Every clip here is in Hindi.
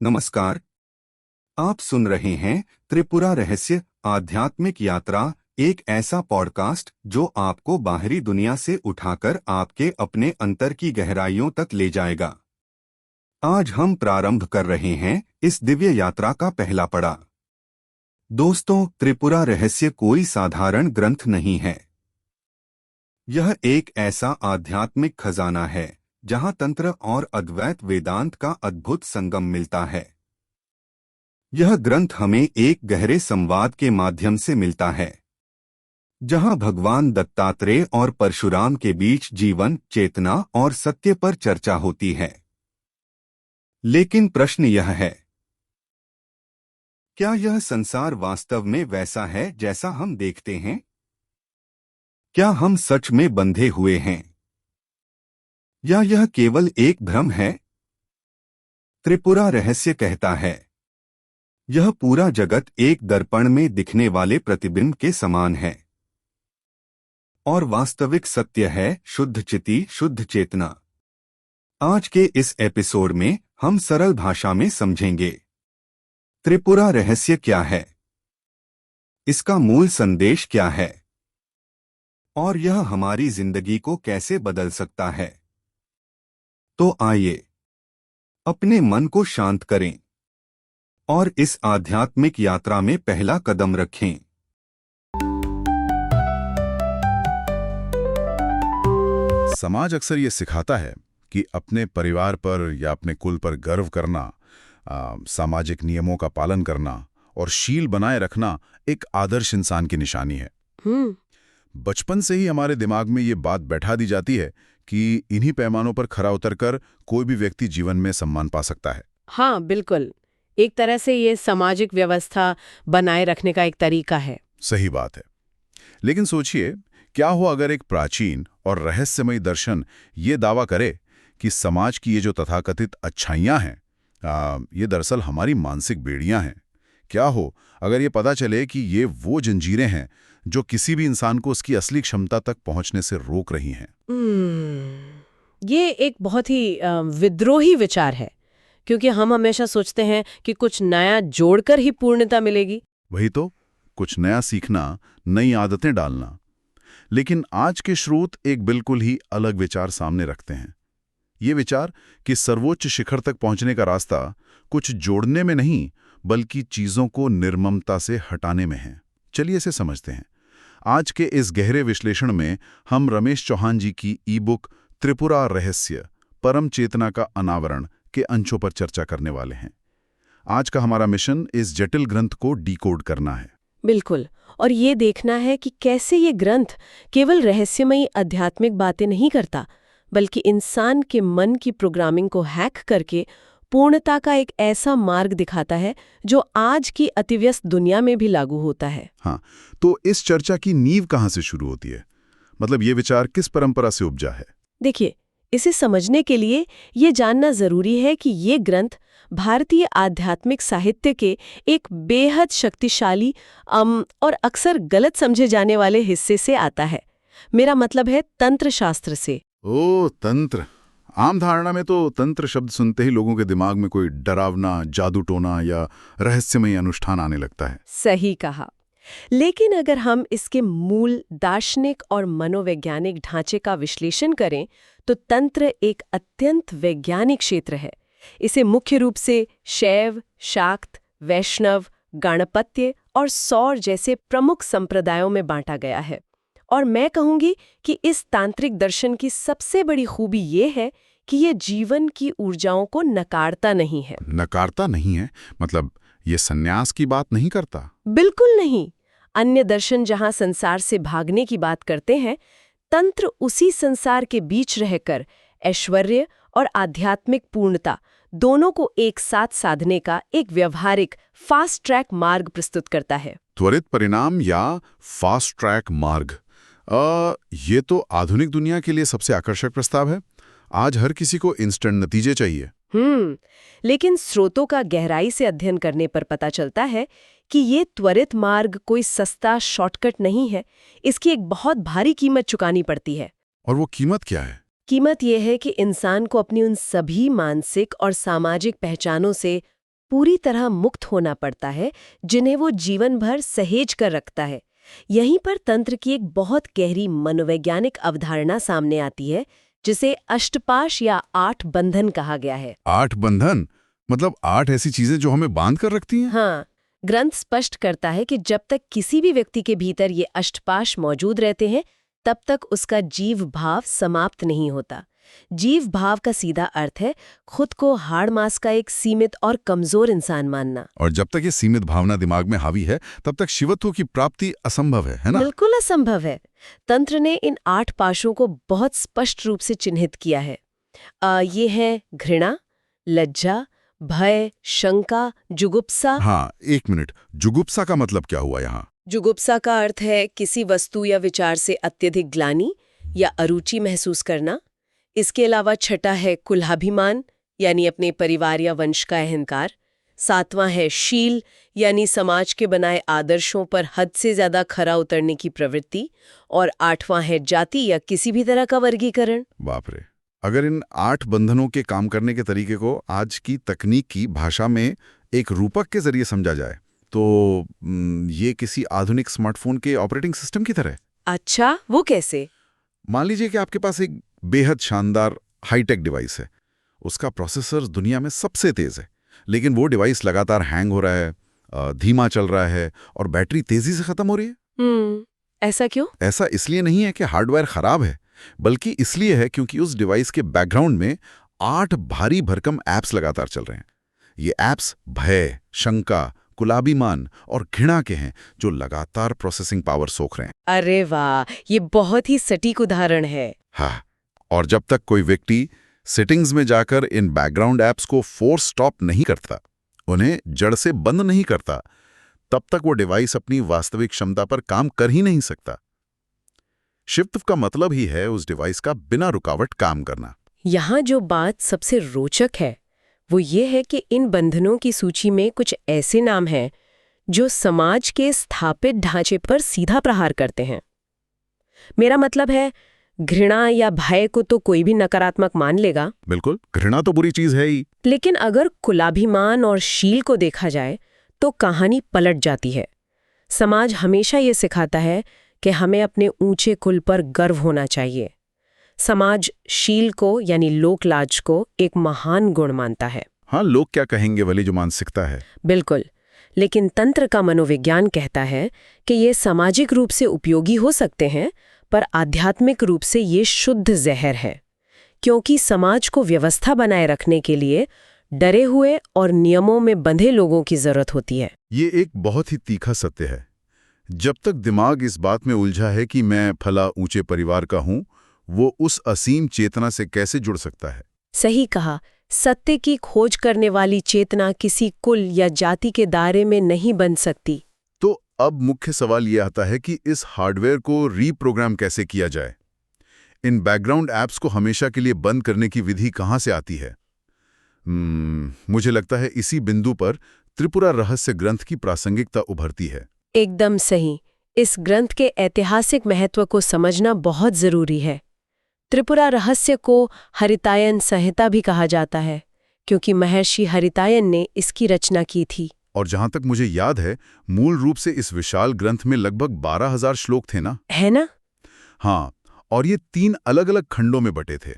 नमस्कार। आप सुन रहे हैं त्रिपुरा रहस्य आध्यात्मिक यात्रा, एक ऐसा पॉडकास्ट जो आपको बाहरी दुनिया से उठाकर आपके अपने अंतर की गहराइयों तक ले जाएगा। आज हम प्रारंभ कर रहे हैं इस दिव्य यात्रा का पहला पड़ाव। दोस्तों, त्रिपुरा रहस्य कोई साधारण ग्रंथ नहीं है। यह एक ऐसा आध्यात्मिक खजाना है जहां तंत्र और अद्वैत वेदांत का अद्भुत संगम मिलता है। यह ग्रंथ हमें एक गहरे संवाद के माध्यम से मिलता है, जहां भगवान दत्तात्रेय और परशुराम के बीच जीवन, चेतना और सत्य पर चर्चा होती है। लेकिन प्रश्न यह है, क्या यह संसार वास्तव में वैसा है जैसा हम देखते हैं? क्या हम सच में बंधे हुए हैं, या यह केवल एक भ्रम है? त्रिपुरा रहस्य कहता है, यह पूरा जगत एक दर्पण में दिखने वाले प्रतिबिंब के समान है, और वास्तविक सत्य है शुद्ध चिति, शुद्ध चेतना। आज के इस एपिसोड में हम सरल भाषा में समझेंगे त्रिपुरा रहस्य क्या है, इसका मूल संदेश क्या है, और यह हमारी जिंदगी को कैसे बदल सकता है। तो आइए अपने मन को शांत करें और इस आध्यात्मिक यात्रा में पहला कदम रखें। समाज अक्सर ये सिखाता है कि अपने परिवार पर या अपने कुल पर गर्व करना, सामाजिक नियमों का पालन करना और शील बनाए रखना एक आदर्श इंसान की निशानी है। बचपन से ही हमारे दिमाग में ये बात बैठा दी जाती है कि इन्हीं पैमानों पर खरा उतरकर कोई भी व्यक्ति जीवन में सम्मान पा सकता है। हाँ, बिल्कुल। एक तरह से ये सामाजिक व्यवस्था बनाए रखने का एक तरीका है। सही बात है। लेकिन सोचिए, क्या हो अगर एक प्राचीन और रहस्यमयी दर्शन ये दावा करे कि समाज की ये जो तथाकथित अच्छाइयाँ हैं, ये दरअसल हमारी मानसिक बेड़ियाँ हैं। क्या हो अगर ये पता चले कि ये वो जंजीरें हैं जो किसी भी इंसान को उसकी असली क्षमता तक पहुंचने से रोक रही हैं। ये एक बहुत ही विद्रोही विचार है, क्योंकि हम हमेशा सोचते हैं कि कुछ नया जोड़कर ही पूर्णता मिलेगी। वही तो, कुछ नया सीखना, नई आदतें डालना। लेकिन आज के स्रोत एक बिल्कुल ही अलग विचार सामने रखते हैं। ये विचार कि सर्वोच्च शिखर तक पहुंचने का रास्ता कुछ जोड़ने में नहीं, बल्कि चीजों को निर्ममता से हटाने में है। चलिए इसे समझते हैं। आज के इस गहरे विश्लेषण में हम रमेश चौहान जी की ई बुक त्रिपुरा रहस्य, परम चेतना का अनावरण के अंशों पर चर्चा करने वाले हैं। आज का हमारा मिशन इस जटिल ग्रंथ को डिकोड करना है। बिल्कुल, और ये देखना है कि कैसे ये ग्रंथ केवल रहस्यमयी आध्यात्मिक बातें नहीं करता, बल्कि इंसान के मन की प्रोग्रामिंग को हैक करके पूर्णता का एक ऐसा मार्ग दिखाता है जो आज की अतिव्यस्त दुनिया में भी लागू होता है। हाँ, तो इस चर्चा की नींव कहाँ से शुरू होती है? मतलब ये विचार किस परंपरा से उपजा है? देखिए, इसे समझने के लिए ये जानना जरूरी है कि ये ग्रंथ भारतीय आध्यात्मिक साहित्य के एक बेहद शक्तिशाली और अक्सर गलत समझे जाने वाले हिस्से से आता है। मेरा मतलब है तंत्र शास्त्र से। ओ, तंत्र। आम धारणा में तो तंत्र शब्द सुनते ही लोगों के दिमाग में कोई डरावना, जादू टोना या रहस्यमय अनुष्ठान आने लगता है। सही कहा। लेकिन अगर हम इसके मूल दार्शनिक और मनोवैज्ञानिक ढांचे का विश्लेषण करें, तो तंत्र एक अत्यंत वैज्ञानिक क्षेत्र है। इसे मुख्य रूप से शैव, शाक्त, वैष्णव, गणपत्य और सौर जैसे प्रमुख संप्रदायों में बांटा गया है। और मैं कहूंगी कि इस तांत्रिक दर्शन की सबसे बड़ी खूबी ये है कि ये जीवन की ऊर्जाओं को नकारता नहीं है। नकारता नहीं है? मतलब ये संन्यास की बात नहीं करता? बिल्कुल नहीं। अन्य दर्शन जहां संसार से भागने की बात करते हैं, तंत्र उसी संसार के बीच रहकर ऐश्वर्य और आध्यात्मिक पूर्णता दोनों को एक साथ साधने का एक व्यवहारिक फास्ट ट्रैक मार्ग प्रस्तुत करता है। त्वरित परिणाम या फास्ट ट्रैक मार्ग, ये तो आधुनिक दुनिया के लिए सबसे आकर्षक प्रस्ताव है। आज हर किसी को इंस्टेंट नतीजे चाहिए। लेकिन स्रोतों का गहराई से अध्ययन करने पर पता चलता है कि ये त्वरित मार्ग कोई सस्ता शॉर्टकट नहीं है। इसकी एक बहुत भारी कीमत चुकानी पड़ती है। और वो कीमत क्या है? कीमत यह है कि इंसान को अपनी उन सभी मानसिक और सामाजिक पहचानों से पूरी तरह मुक्त होना पड़ता है, जिन्हें वो जीवन भर सहेज कर रखता है। यहीं पर तंत्र की एक बहुत गहरी मनोवैज्ञानिक अवधारणा सामने आती है, जिसे अष्टपाश या 8 बंधन कहा गया है। 8 बंधन मतलब 8 ऐसी चीजें जो हमें बांध कर रखती हैं? हाँ, ग्रंथ स्पष्ट करता है कि जब तक किसी भी व्यक्ति के भीतर ये अष्टपाश मौजूद रहते हैं, तब तक उसका जीव भाव समाप्त नहीं होता। जीव भाव का सीधा अर्थ है खुद को हाड़ मास का एक सीमित और कमजोर इंसान मानना। और जब तक ये सीमित भावना दिमाग में हावी है, तब तक शिवत्व की प्राप्ति असंभव है ना? बिल्कुल असंभव है। तंत्र ने इन 8 पाशों को बहुत स्पष्ट रूप से चिन्हित किया है। ये हैं घृणा, लज्जा, भय, शंका, जुगुप्सा। हाँ, 1 मिनट, जुगुप्सा का मतलब क्या हुआ यहाँ? जुगुप्सा का अर्थ है किसी वस्तु या विचार से अत्यधिक ग्लानि या अरुचि महसूस करना। इसके अलावा छठा है कुलाभिमान, यानी अपने परिवार या वंश का अहंकार। 7वां है शील, यानी समाज के बनाए आदर्शों पर हद से ज्यादा खरा उतरने की प्रवृत्ति। और 8वां है जाति या किसी भी तरह का वर्गीकरण। बाप रे! अगर इन 8 बंधनों के काम करने के तरीके को आज की तकनीक की भाषा में एक रूपक के जरिए समझा जाए, तो ये किसी आधुनिक स्मार्टफोन के ऑपरेटिंग सिस्टम की तरह है। अच्छा, वो कैसे? मान लीजिए कि आपके पास एक बेहद शानदार हाईटेक डिवाइस है। उसका प्रोसेसर दुनिया में सबसे तेज है, लेकिन वो डिवाइस लगातार हैंग हो रहा है, धीमा चल रहा है और बैटरी तेजी से खत्म हो रही है। ऐसा क्यों? ऐसा इसलिए नहीं है कि हार्डवेयर खराब है, बल्कि इसलिए है क्योंकि उस डिवाइस के बैकग्राउंड में 8 भारी भरकम ऐप्स लगातार चल रहे हैं। ये ऐप्स भय, शंका, कुलाभिमान और घृणा के हैं, जो लगातार प्रोसेसिंग पावर सोख रहे हैं। अरे वाह, ये बहुत ही सटीक उदाहरण है। हाँ, और जब तक कोई व्यक्ति सेटिंग्स में जाकर इन बैकग्राउंड ऐप्स को फोर्स स्टॉप नहीं करता, उन्हें जड़ से बंद नहीं करता, तब तक वो डिवाइस अपनी वास्तविक क्षमता पर काम कर ही नहीं सकता। शिवत्व का मतलब ही है उस डिवाइस का बिना रुकावट काम करना। यहाँ जो बात सबसे रोचक है वो ये है कि इन बंधनों की सूची में कुछ ऐसे नाम हैं जो समाज के स्थापित ढांचे पर सीधा प्रहार करते हैं। मेरा मतलब है, घृणा या भय को तो कोई भी नकारात्मक मान लेगा। बिल्कुल, घृणा तो बुरी चीज है ही। लेकिन अगर कुलाभिमान और शील को देखा जाए तो कहानी पलट जाती है। समाज हमेशा ये सिखाता है कि हमें अपने ऊंचे कुल पर गर्व होना चाहिए। समाज शील को यानी लोकलाज को एक महान गुण मानता है। हाँ, लोग क्या कहेंगे वाली जो मानसिकता है। बिल्कुल, लेकिन तंत्र का मनोविज्ञान कहता है कि ये सामाजिक रूप से उपयोगी हो सकते हैं, पर आध्यात्मिक रूप से ये शुद्ध जहर है, क्योंकि समाज को व्यवस्था बनाए रखने के लिए डरे हुए और नियमों में बंधे लोगों की जरूरत होती है। ये एक बहुत ही तीखा सत्य है। जब तक दिमाग इस बात में उलझा है कि मैं फला ऊंचे परिवार का हूं, वो उस असीम चेतना से कैसे जुड़ सकता है? सही कहा, सत्य की खोज करने वाली चेतना किसी कुल या जाति के दायरे में नहीं बन सकती। तो अब मुख्य सवाल ये आता है कि इस हार्डवेयर को रीप्रोग्राम कैसे किया जाए? इन बैकग्राउंड ऐप्स को हमेशा के लिए बंद करने की विधि कहाँ से आती है? मुझे लगता है इसी बिंदु पर त्रिपुरा रहस्य ग्रंथ की प्रासंगिकता उभरती है। एकदम सही। इस ग्रंथ के ऐतिहासिक महत्व को समझना बहुत जरूरी है। त्रिपुरा रहस्य को हरितायन संहिता भी कहा जाता है, क्योंकि महर्षि हरितायन ने इसकी रचना की थी। और जहां तक मुझे याद है, मूल रूप से इस विशाल ग्रंथ में लगभग 12,000 श्लोक थे ना? है ना? हाँ, और ये 3 अलग-अलग खंडों में बटे थे।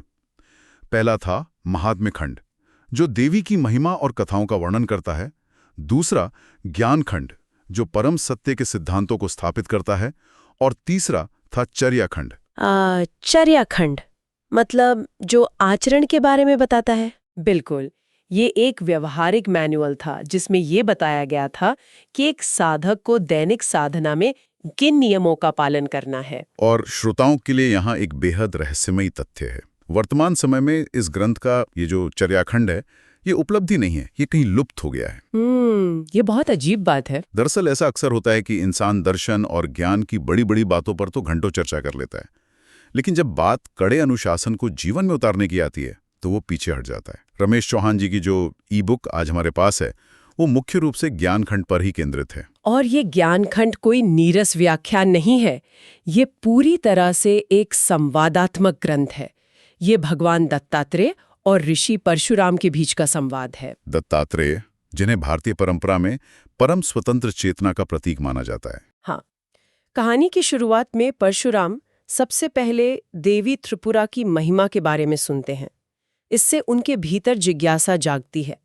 पहला था महात्म्य खंड, जो देवी की महिमा और कथाओं का वर्णन करता है। दूसरा ज्ञान खंड, जो परम सत्य के सिद्धांतों को स्थापित करता है। और तीसरा था चर्या खंड। चर्या खंड मतलब जो आचरण के बारे में बताता है? बिल्कुल, ये एक व्यवहारिक मैनुअल था जिसमें ये बताया गया था कि एक साधक को दैनिक साधना में किन नियमों का पालन करना है। और श्रोताओं के लिए यहाँ एक बेहद रहस्यमयी तथ्य है। वर्तमान समय में इस ग्रंथ का ये जो चर्याखंड है, ये उपलब्धि नहीं है, ये कहीं लुप्त हो गया है। ये बहुत अजीब बात है। दरअसल ऐसा अक्सर होता है कि इंसान दर्शन और ज्ञान की बड़ी बड़ी बातों पर तो घंटों चर्चा कर लेता है, लेकिन जब बात कड़े अनुशासन को जीवन में उतारने की आती है तो वो पीछे हट जाता है। रमेश चौहान जी की जो ई बुक आज हमारे पास है, वो मुख्य रूप से ज्ञानखंड पर ही केंद्रित है। और ये ज्ञानखंड कोई नीरस व्याख्यान नहीं है, ये पूरी तरह से एक संवादात्मक ग्रंथ है। ये भगवान दत्तात्रेय और ऋषि परशुराम के बीच का संवाद है। दत्तात्रेय जिन्हें भारतीय परंपरा में परम स्वतंत्र चेतना का प्रतीक माना जाता है। हाँ, कहानी की शुरुआत में परशुराम सबसे पहले देवी त्रिपुरा की महिमा के बारे में सुनते हैं। इससे उनके भीतर जिज्ञासा जागती है।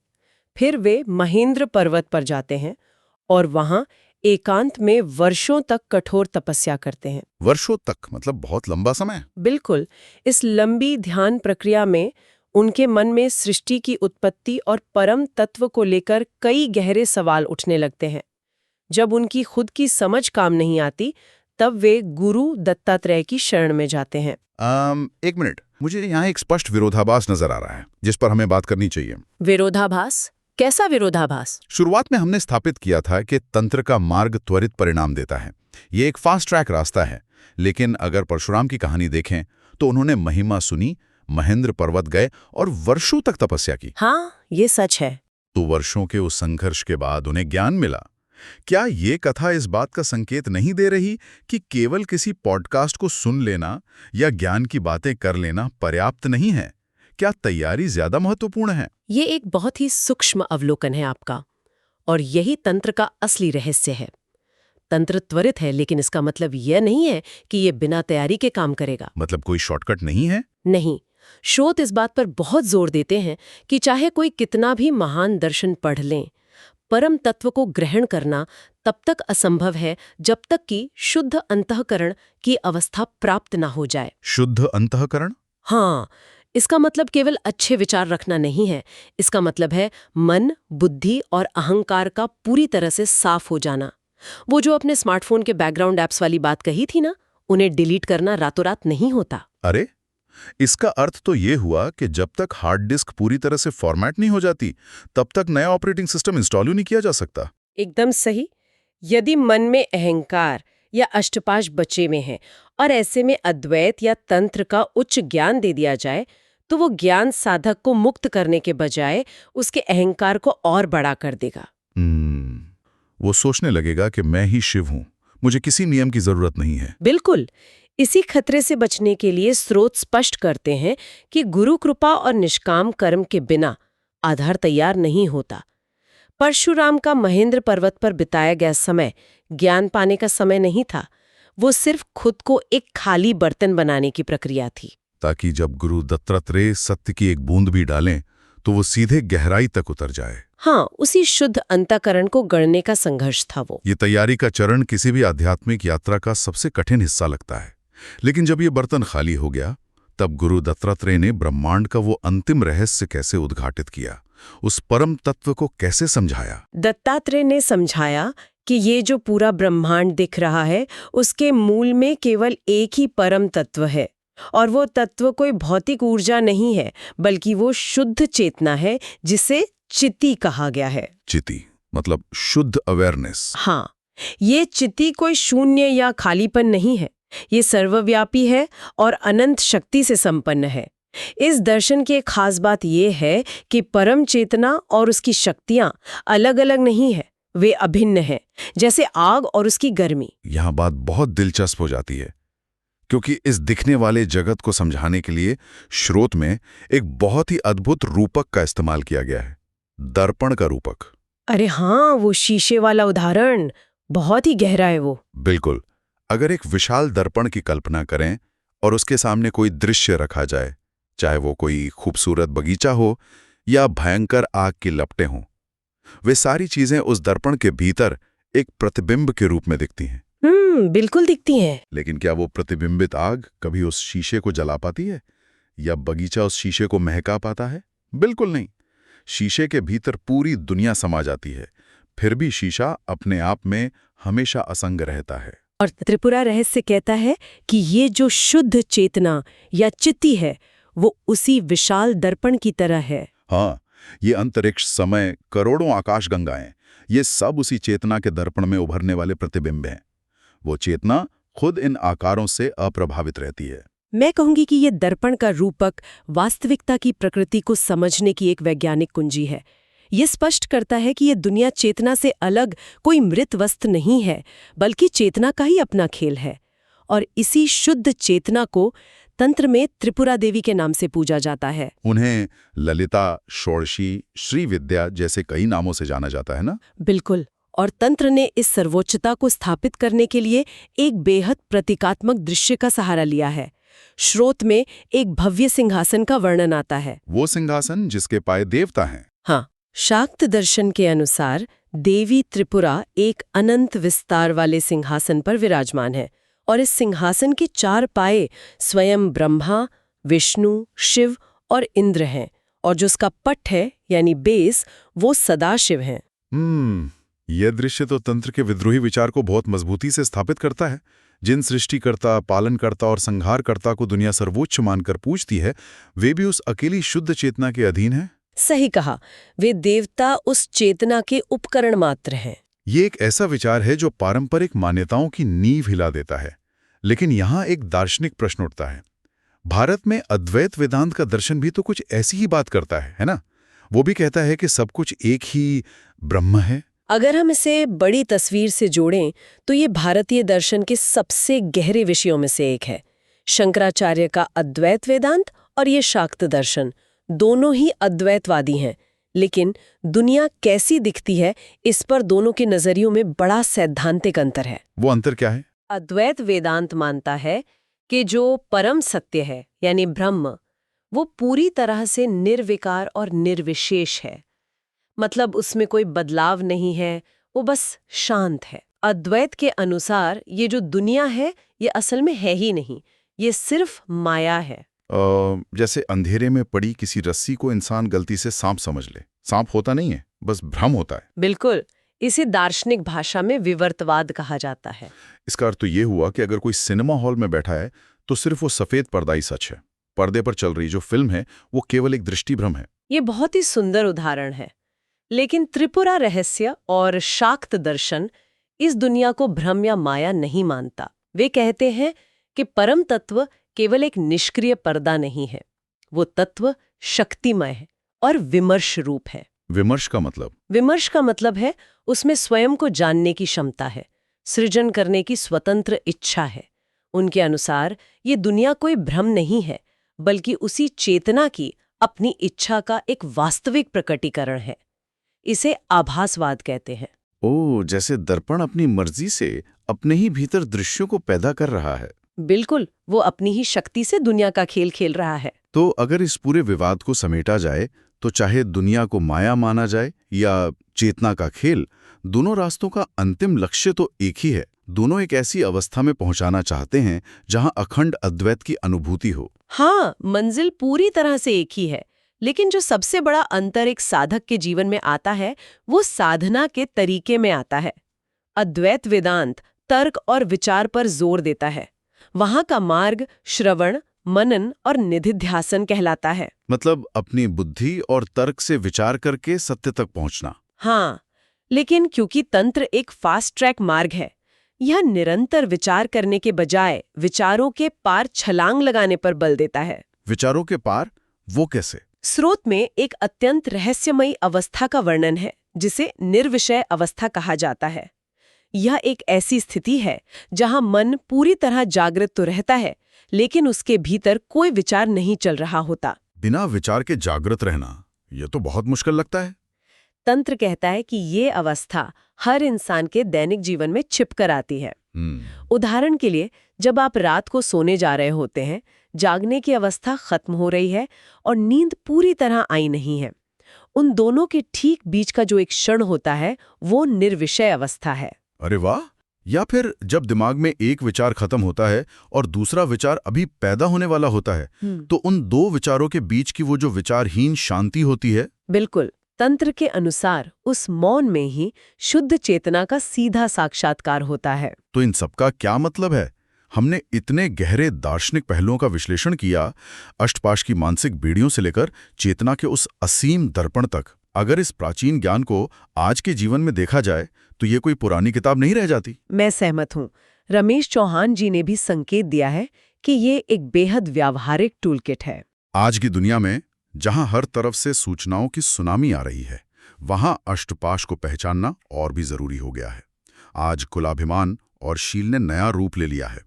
फिर वे महेंद्र पर्वत पर जाते हैं और वहां एकांत में वर्षों तक कठोर तपस्या करते हैं। वर्षों तक मतलब बहुत लंबा समय। बिल्कुल। इस लंबी ध्यान प्रक्रिया में उनके मन में सृष्टि की उत्पत्ति और परम तत्व को लेकर कई गहरे सवाल उठने लगते हैं। जब उनकी खुद की समझ काम नहीं आती, तब वे गुरु दत्तात्रेय की शरण में जाते हैं। एक मिनट, मुझे यहाँ एक स्पष्ट विरोधाभास नजर आ रहा है जिस पर हमें बात करनी चाहिए। विरोधाभास? कैसा विरोधाभास? शुरुआत में हमने स्थापित किया था कि तंत्र का मार्ग त्वरित परिणाम देता है। ये एक फास्ट ट्रैक रास्ता है। लेकिन अगर परशुराम की कहानी देखें तो उन्होंने महिमा सुनी, महेंद्र पर्वत गए और वर्षों तक तपस्या की। हाँ, ये सच है। तो वर्षों के उस संघर्ष के बाद उन्हें ज्ञान मिला। क्या ये कथा इस बात का संकेत नहीं दे रही कि केवल किसी पॉडकास्ट को सुन लेना या ज्ञान की बातें कर लेना पर्याप्त नहीं है? क्या तैयारी ज्यादा महत्वपूर्ण है? ये एक बहुत ही सूक्ष्म अवलोकन है आपका, और यही तंत्र का असली रहस्य है। तंत्र त्वरित है, लेकिन इसका मतलब यह नहीं है कि ये बिना तैयारी के काम करेगा। मतलब कोई शॉर्टकट नहीं है? नहीं। स्रोत इस बात पर बहुत जोर देते हैं कि चाहे कोई कितना भी महान दर्शन पढ़ लें, परम तत्व को ग्रहण करना तब तक असंभव है जब तक कि शुद्ध अंतःकरण की अवस्था प्राप्त ना हो जाए। शुद्ध अंतःकरण? हाँ, इसका मतलब केवल अच्छे विचार रखना नहीं है। इसका मतलब है मन, बुद्धि और अहंकार का पूरी तरह से साफ हो जाना। वो जो अपने स्मार्टफोन के बैकग्राउंड एप्स वाली बात कही थी ना, उन्हें डिलीट करना रातों रात नहीं होता। अरे, इसका अर्थ तो ये हुआ कि जब तक हार्ड डिस्क पूरी तरह से फॉर्मेट नहीं हो जाती, तब तक नया ऑपरेटिंग सिस्टम इंस्टॉल ही नहीं किया जा सकता। एकदम सही। यदि मन में अहंकार या अष्टपाश बचे में है और ऐसे में अद्वैत या तंत्र का उच्च ज्ञान दे दिया जाए, तो वो ज्ञान साधक को मुक्त करने के बजाय उसके अहंकार को और बड़ा कर देगा। वो सोचने लगेगा कि मैं ही शिव हूं, मुझे किसी नियम की जरूरत नहीं है। बिल्कुल। इसी खतरे से बचने के लिए स्रोत स्पष्ट करते हैं कि गुरु कृपा और निष्काम कर्म के बिना आधार तैयार नहीं होता। परशुराम का महेंद्र पर्वत पर बिताया गया समय ज्ञान पाने का समय नहीं था। वो सिर्फ खुद को एक खाली बर्तन बनाने की प्रक्रिया थी, ताकि जब गुरु दत्तात्रेय सत्य की एक बूंद भी डालें तो वो सीधे गहराई तक उतर जाए। हाँ, उसी शुद्ध अंतःकरण को गढ़ने का संघर्ष था वो। ये तैयारी का चरण किसी भी आध्यात्मिक यात्रा का सबसे कठिन हिस्सा लगता है। लेकिन जब ये बर्तन खाली हो गया, तब गुरु दत्तात्रेय ने ब्रह्मांड का वो अंतिम रहस्य कैसे उद्घाटित किया, उस परम तत्व को कैसे समझाया? दत्तात्रेय ने समझाया कि ये जो पूरा ब्रह्मांड दिख रहा है, उसके मूल में केवल एक ही परम तत्व है, और वो तत्व कोई भौतिक ऊर्जा नहीं है, बल्कि वो शुद्ध चेतना है, जिसे चिति कहा गया है। चिति मतलब शुद्ध अवेयरनेस। हाँ, ये चिति कोई शून्य या खालीपन नहीं है। ये सर्वव्यापी है और अनंत शक्ति से संपन्न है। इस दर्शन की एक खास बात यह है कि परम चेतना और उसकी शक्तियां अलग-अलग नहीं है, वे अभिन्न हैं, जैसे आग और उसकी गर्मी। यहाँ बात बहुत दिलचस्प हो जाती है, क्योंकि इस दिखने वाले जगत को समझाने के लिए स्रोत में एक बहुत ही अद्भुत रूपक का इस्तेमाल किया गया है, दर्पण का रूपक। अरे हाँ, वो शीशे वाला उदाहरण बहुत ही गहरा है वो। बिल्कुल। अगर एक विशाल दर्पण की कल्पना करें और उसके सामने कोई दृश्य रखा जाए, चाहे वो कोई खूबसूरत बगीचा हो या भयंकर आग की लपटें हों, वे सारी चीजें उस दर्पण के भीतर एक प्रतिबिंब के रूप में दिखती हैं। बिल्कुल दिखती हैं। लेकिन क्या वो प्रतिबिंबित आग कभी उस शीशे को जला पाती है या बगीचा उस शीशे को महका पाता है? बिल्कुल नहीं। शीशे के भीतर पूरी दुनिया समा जाती है, फिर भी शीशा अपने आप में हमेशा असंग रहता है। और त्रिपुरा रहस्य कहता है कि ये जो शुद्ध चेतना या चिति है, वो उसी विशाल दर्पण की तरह है। हाँ, ये अंतरिक्ष, समय, करोड़ों आकाशगंगाएं, ये सब उसी चेतना के दर्पण में उभरने वाले प्रतिबिंब हैं। वो चेतना खुद इन आकारों से अप्रभावित रहती है। मैं कहूंगी कि ये दर्पण का रूपक वास्तविकता की प्रकृति को समझने की एक वैज्ञानिक कुंजी है। ये स्पष्ट करता है कि ये दुनिया चेतना से अलग कोई मृत वस्तु नहीं है, बल्कि चेतना का ही अपना खेल है। और इसी शुद्ध चेतना को तंत्र में त्रिपुरा देवी के नाम से पूजा जाता है। उन्हें ललिता, षोडशी, श्री विद्या जैसे कई नामों से जाना जाता है ना? बिल्कुल। और तंत्र ने इस सर्वोच्चता को स्थापित करने के लिए एक बेहद प्रतीकात्मक दृश्य का सहारा लिया है। श्रोत में एक भव्य सिंहासन का वर्णन आता है। वो सिंहासन जिसके पाए देवता हैं। हाँ, शाक्त दर्शन के अनुसार देवी त्रिपुरा एक अनंत विस्तार वाले सिंहासन पर विराजमान है और इस सिंहासन के 4 पाए स्वयं ब्रह्मा, विष्णु, शिव और इंद्र हैं और जो उसका पट है यानी बेस वो सदाशिव हैं। यह दृश्य तो तंत्र के विद्रोही विचार को बहुत मजबूती से स्थापित करता है। जिन सृष्टिकर्ता, पालनकर्ता और संहारकर्ता को दुनिया सर्वोच्च मानकर पूजती है, वे भी उस अकेली शुद्ध चेतना के अधीन हैं। सही कहा, वे देवता उस चेतना के उपकरण मात्र हैं। ये एक ऐसा विचार है जो पारंपरिक मान्यताओं की नींव हिला देता है। लेकिन यहाँ एक दार्शनिक प्रश्न उठता है। भारत में अद्वैत वेदांत का दर्शन भी तो कुछ ऐसी ही बात करता है ना? वो भी कहता है कि सब कुछ एक ही ब्रह्म है। अगर हम इसे बड़ी तस्वीर से जोड़ें तो ये भारतीय दर्शन के सबसे गहरे विषयों में से एक है। शंकराचार्य का अद्वैत वेदांत और ये शाक्त दर्शन दोनों ही अद्वैतवादी हैं, लेकिन दुनिया कैसी दिखती है इस पर दोनों के नजरियों में बड़ा सैद्धांतिक अंतर है। वो अंतर क्या है? अद्वैत वेदांत मानता है कि जो परम सत्य है यानी ब्रह्म, वो पूरी तरह से निर्विकार और निर्विशेष है। मतलब उसमें कोई बदलाव नहीं है, वो बस शांत है। अद्वैत के अनुसार ये जो दुनिया है ये असल में है ही नहीं, ये सिर्फ माया है। जैसे अंधेरे में पड़ी किसी रस्सी को इंसान गलती से सांप समझ ले। सांप होता नहीं है, बस भ्रम होता है। बिल्कुल, इसे दार्शनिक भाषा में विवर्तवाद कहा जाता है। इसका अर्थ तो ये हुआ कि अगर कोई सिनेमा हॉल में बैठा है तो सिर्फ वो सफेद पर्दा ही सच है। पर्दे पर चल रही जो फिल्म है वो केवल एक दृष्टिभ्रम है। ये बहुत ही सुंदर उदाहरण है। लेकिन त्रिपुरा रहस्य और शाक्त दर्शन इस दुनिया को भ्रम या माया नहीं मानता। वे कहते हैं कि परम तत्व केवल एक निष्क्रिय पर्दा नहीं है, वो तत्व शक्तिमय है और विमर्श रूप है। विमर्श का मतलब? विमर्श का मतलब है उसमें स्वयं को जानने की क्षमता है, सृजन करने की स्वतंत्र इच्छा है। उनके अनुसार ये दुनिया कोई भ्रम नहीं है, बल्कि उसी चेतना की अपनी इच्छा का एक वास्तविक प्रकटीकरण है। इसे आभासवाद कहते हैं। ओह, जैसे दर्पण अपनी मर्जी से अपने ही भीतर दृश्यों को पैदा कर रहा है। बिल्कुल, वो अपनी ही शक्ति से दुनिया का खेल खेल रहा है। तो अगर इस पूरे विवाद को समेटा जाए तो चाहे दुनिया को माया माना जाए या चेतना का खेल, दोनों रास्तों का अंतिम लक्ष्य तो एक ही है। दोनों एक ऐसी अवस्था में पहुंचाना चाहते हैं जहां अखंड अद्वैत की अनुभूति हो। हाँ, मंजिल पूरी तरह से एक ही है, लेकिन जो सबसे बड़ा अंतर एक साधक के जीवन में आता है वो साधना के तरीके में आता है। अद्वैत वेदांत तर्क और विचार पर जोर देता है। वहां का मार्ग श्रवण, मनन और निधिध्यासन कहलाता है। मतलब अपनी बुद्धि और तर्क से विचार करके सत्य तक पहुंचना। हाँ, लेकिन क्योंकि तंत्र एक फास्ट ट्रैक मार्ग है, यह निरंतर विचार करने के बजाय विचारों के पार छलांग लगाने पर बल देता है। विचारों के पार? वो कैसे? स्रोत में एक अत्यंत रहस्यमयी अवस्था का वर्णन है जिसे निर्विषय अवस्था कहा जाता है। यह एक ऐसी स्थिति है जहां मन पूरी तरह जागृत तो रहता है, लेकिन उसके भीतर कोई विचार नहीं चल रहा होता। बिना विचार के जागृत रहना, यह तो बहुत मुश्किल लगता है। तंत्र कहता है कि ये अवस्था हर इंसान के दैनिक जीवन में छिपकर आती है। उदाहरण के लिए, जब आप रात को सोने जा रहे होते हैं, जागने की अवस्था खत्म हो रही है और नींद पूरी तरह आई नहीं है। उन दोनों के ठीक बीच का जो एक क्षण होता है वो निर्विषय अवस्था है। अरे वाह! या फिर जब दिमाग में एक विचार खत्म होता है और दूसरा विचार अभी पैदा होने वाला होता है, तो उन दो विचारों के बीच की वो जो विचारहीन शांति होती है। बिल्कुल, तंत्र के अनुसार उस मौन में ही शुद्ध चेतना का सीधा साक्षात्कार होता है। तो इन सबका क्या मतलब है? हमने इतने गहरे दार्शनिक पहलुओं का विश्लेषण किया, अष्टपाश की मानसिक बेड़ियों से लेकर चेतना के उस असीम दर्पण तक। अगर इस प्राचीन ज्ञान को आज के जीवन में देखा जाए तो ये कोई पुरानी किताब नहीं रह जाती। मैं सहमत हूँ। रमेश चौहान जी ने भी संकेत दिया है कि ये एक बेहद व्यावहारिक टूलकिट है। आज की दुनिया में जहां हर तरफ से सूचनाओं की सुनामी आ रही है, वहां अष्टपाश को पहचानना और भी जरूरी हो गया है। आज कुलाभिमान और शील ने नया रूप ले लिया है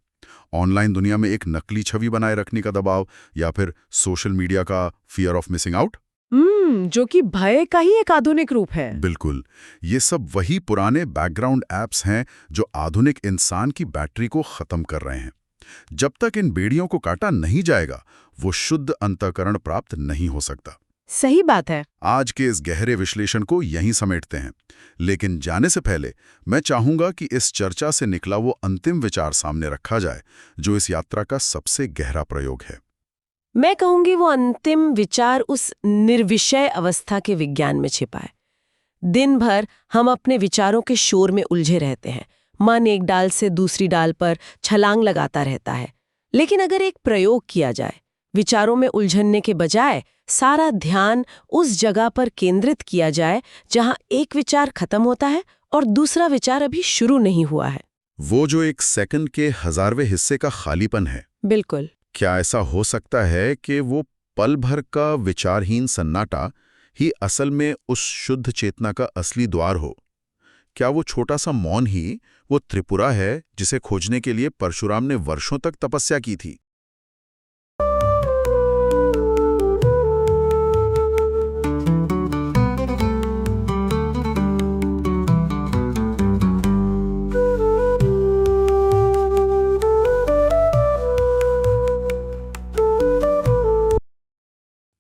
ऑनलाइन दुनिया में एक नकली छवि बनाए रखने का दबाव, या फिर सोशल मीडिया का फियर ऑफ मिसिंग आउट? जो कि भय का ही एक आधुनिक रूप है। बिल्कुल। ये सब वही पुराने बैकग्राउंड ऐप्स हैं जो आधुनिक इंसान की बैटरी को खत्म कर रहे हैं। जब तक इन बेड़ियों को काटा नहीं जाएगा, वो शुद्ध अंतःकरण प्राप्त नहीं हो सकता। सही बात है। आज के इस गहरे विश्लेषण को यहीं समेटते हैं, लेकिन जाने से पहले मैं चाहूंगा कि इस चर्चा से निकला वो अंतिम विचार सामने रखा जाए, जो इस यात्रा का सबसे गहरा प्रयोग है। मैं कहूंगी वो अंतिम विचार उस निर्विषय अवस्था के विज्ञान में छिपा है। दिन भर हम अपने विचारों के शोर में उलझे रहते हैं। मन एक डाल से दूसरी डाल पर छलांग लगाता रहता है। लेकिन अगर एक प्रयोग किया जाए, विचारों में उलझने के बजाय सारा ध्यान उस जगह पर केंद्रित किया जाए जहां एक विचार खत्म होता है और दूसरा विचार अभी शुरू नहीं हुआ है। वो जो एक सेकंड के 1000वें हिस्से का खालीपन है। बिल्कुल। क्या ऐसा हो सकता है कि वो पल भर का विचारहीन सन्नाटा ही असल में उस शुद्ध चेतना का असली द्वार हो? क्या वो छोटा सा मौन ही वो त्रिपुरा है जिसे खोजने के लिए परशुराम ने वर्षों तक तपस्या की थी?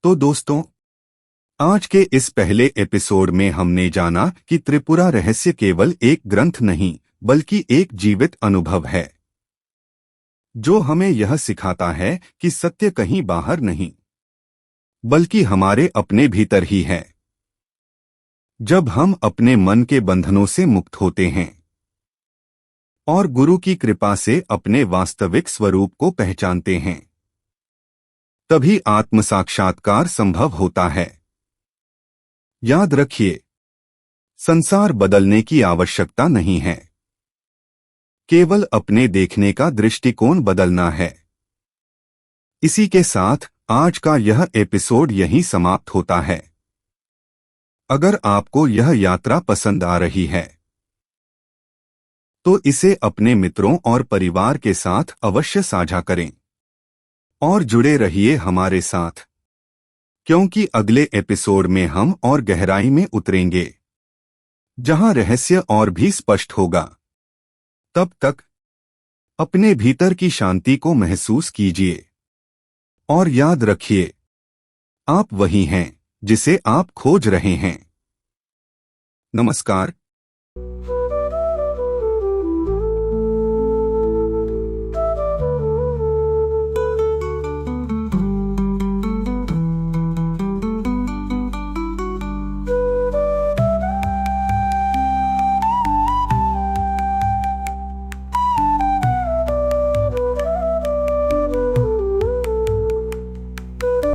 तो दोस्तों, आज के इस पहले एपिसोड में हमने जाना कि त्रिपुरा रहस्य केवल एक ग्रंथ नहीं, बल्कि एक जीवित अनुभव है, जो हमें यह सिखाता है कि सत्य कहीं बाहर नहीं, बल्कि हमारे अपने भीतर ही है। जब हम अपने मन के बंधनों से मुक्त होते हैं और गुरु की कृपा से अपने वास्तविक स्वरूप को पहचानते हैं, तभी आत्म साक्षात्कार संभव होता है। याद रखिए, संसार बदलने की आवश्यकता नहीं है, केवल अपने देखने का दृष्टिकोण बदलना है। इसी के साथ आज का यह एपिसोड यहीं समाप्त होता है। अगर आपको यह यात्रा पसंद आ रही है, तो इसे अपने मित्रों और परिवार के साथ अवश्य साझा करें और जुड़े रहिए हमारे साथ, क्योंकि अगले एपिसोड में हम और गहराई में उतरेंगे, जहां रहस्य और भी स्पष्ट होगा। तब तक अपने भीतर की शांति को महसूस कीजिए और याद रखिए, आप वही हैं जिसे आप खोज रहे हैं। नमस्कार।